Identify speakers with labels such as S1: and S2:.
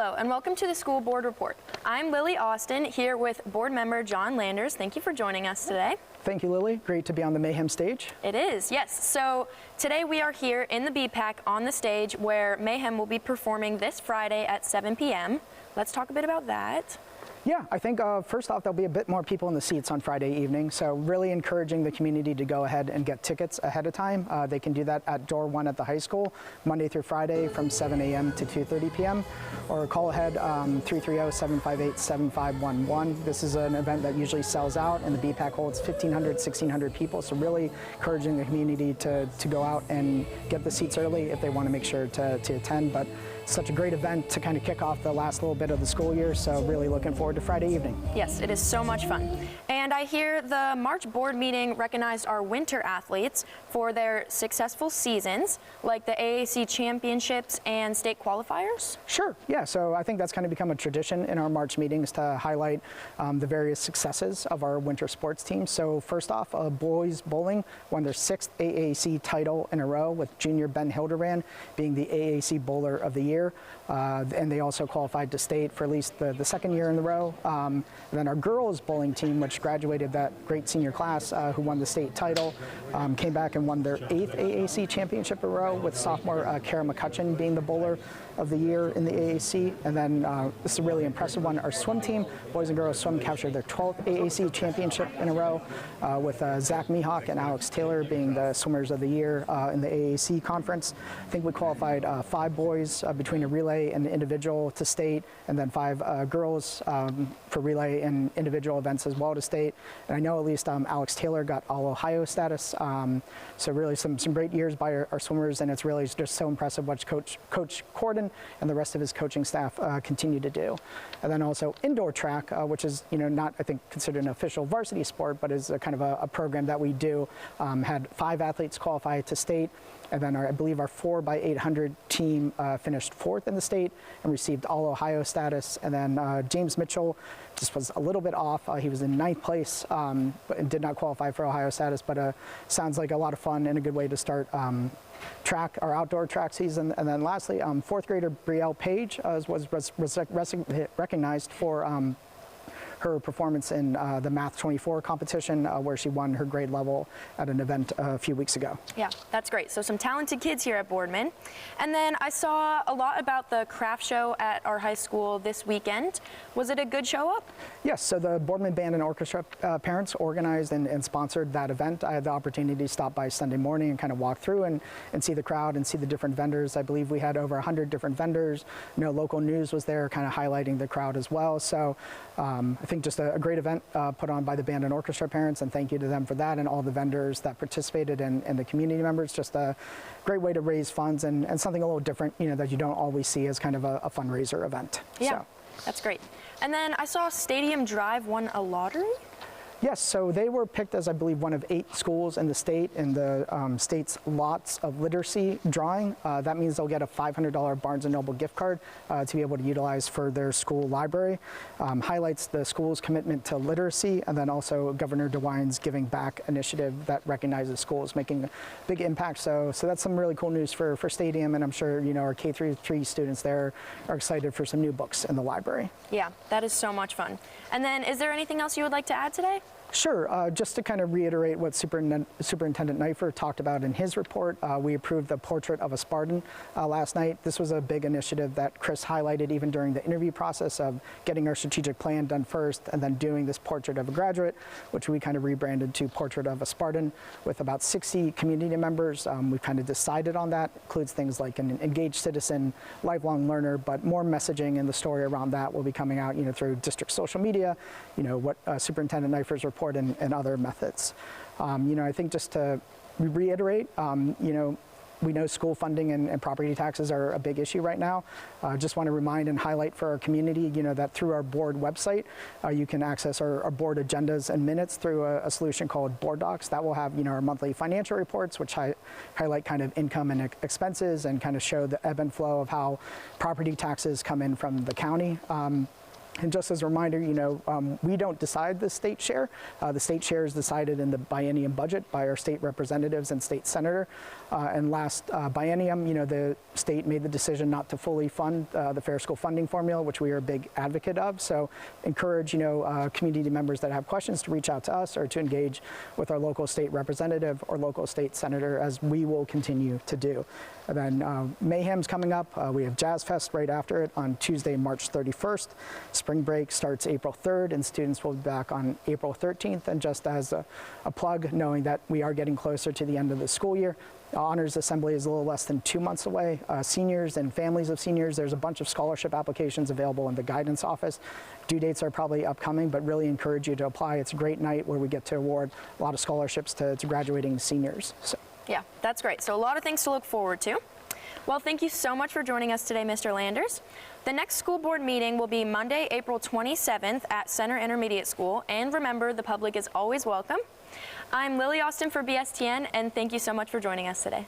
S1: Hello and welcome to the School Board Report. I'm Lily Austin here with board member John Landers. Thank you for joining us today.
S2: Thank you, Lily. Great to be on the Mayhem stage.
S1: It is, yes. So today we are here in the BPAC on the stage where Mayhem will be performing this Friday at 7 p.m. Let's talk a bit about that.
S2: Yeah, I think first off, there'll be a bit more people in the seats on Friday evening, so really encouraging the community to go ahead and get tickets ahead of time. They can do that at door 1 at the high school, Monday through Friday from 7 a.m. to 2:30 p.m. or call ahead 330-758-7511. This is an event that usually sells out, and the BPAC holds 1,500, 1,600 people, so really encouraging the community to go out and get the seats early if they want to make sure to attend. But such a great event to kind of kick off the last little bit of the school year, so really looking forward to Friday evening.
S1: Yes, it is so much fun. And I hear the March board meeting recognized our winter athletes for their successful seasons, like the AAC championships and state qualifiers?
S2: Sure, yeah, so I think that's kind of become a tradition in our March meetings to highlight the various successes of our winter sports teams. So first off, boys bowling won their 6th AAC title in a row, with junior Ben Hildebrand being the AAC Bowler of the Year. And they also qualified to state for at least the second year in a row. And then our girls bowling team, which graduated that great senior class who won the state title, came back and won their 8th AAC championship in a row, with sophomore Kara McCutcheon being the bowler of the year in the AAC. And then this is a really impressive one. Our swim team, boys and girls swim, captured their 12th AAC championship in a row, with Zach Mihawk and Alex Taylor being the swimmers of the year in the AAC conference. I think we qualified 5 boys between a relay and individual to state, and then 5 girls for relay and individual events as well to state. And I know at least Alex Taylor got All-Ohio status. So really some great years by our swimmers, and it's really just so impressive what Coach Corden and the rest of his coaching staff continue to do. And then also indoor track, which is not, I think, considered an official varsity sport, but is a kind of a program that we do, had 5 athletes qualify to state. And then I believe our 4x800 team finished 4th in the state and received All-Ohio status. And then James Mitchell just was a little bit off. He was in 9th place, but did not qualify for Ohio status, but sounds like a lot of fun and a good way to start our outdoor track season. And then lastly, 4th grader Brielle Page was recognized for her performance in the Math 24 competition, where she won her grade level at an event a few weeks ago.
S1: Yeah, that's great. So some talented kids here at Boardman. And then I saw a lot about the craft show at our high school this weekend. Was it a good show up?
S2: Yes, so the Boardman Band and Orchestra parents organized and sponsored that event. I had the opportunity to stop by Sunday morning and kind of walk through and see the crowd and see the different vendors. I believe we had over 100 different vendors. Local news was there kind of highlighting the crowd as well. So I think just a great event put on by the band and orchestra parents, and thank you to them for that, and all the vendors that participated and the community members. Just a great way to raise funds and something a little different, that you don't always see as kind of a fundraiser event.
S1: Yeah, so that's great. And then I saw Stadium Drive won a lottery.
S2: Yes, so they were picked as, I believe, one of 8 schools in the state in the state's Lots of Literacy drawing. That means they'll get a $500 Barnes & Noble gift card to be able to utilize for their school library. Highlights the school's commitment to literacy, and then also Governor DeWine's Giving Back initiative that recognizes schools making a big impact. So that's some really cool news for Stadium, and I'm sure our K-3 students there are excited for some new books in the library.
S1: Yeah, that is so much fun. And then is there anything else you would like to add today?
S2: Sure. Just to kind of reiterate what Superintendent Neifer talked about in his report, we approved the Portrait of a Spartan last night. This was a big initiative that Chris highlighted even during the interview process of getting our strategic plan done first and then doing this Portrait of a Graduate, which we kind of rebranded to Portrait of a Spartan, with about 60 community members. We've kind of decided on that. Includes things like an engaged citizen, lifelong learner, but more messaging and the story around that will be coming out through district social media, what Superintendent Neifer's report and other methods. I think just to reiterate, we know school funding and property taxes are a big issue right now. Just want to remind and highlight for our community, that through our board website, you can access our board agendas and minutes through a solution called Board Docs. That will have, our monthly financial reports, which highlight kind of income and expenses and kind of show the ebb and flow of how property taxes come in from the county. And just as a reminder, we don't decide the state share. The state share is decided in the biennium budget by our state representatives and state senator. And last biennium, the state made the decision not to fully fund the Fair School funding formula, which we are a big advocate of. So encourage, community members that have questions to reach out to us or to engage with our local state representative or local state senator, as we will continue to do. And then Mayhem's coming up. We have Jazz Fest right after it on Tuesday, March 31st. Spring break starts April 3rd, and students will be back on April 13th. And just as a plug, knowing that we are getting closer to the end of the school year, Honors Assembly is a little less than 2 months away. Seniors and families of seniors, there's a bunch of scholarship applications available in the guidance office. Due dates are probably upcoming, but really encourage you to apply. It's a great night where we get to award a lot of scholarships to graduating seniors. So.
S1: Yeah, that's great. So a lot of things to look forward to. Well, thank you so much for joining us today, Mr. Landers. The next school board meeting will be Monday, April 27th at Center Intermediate School. And remember, the public is always welcome. I'm Lily Austin for BSTN, and thank you so much for joining us today.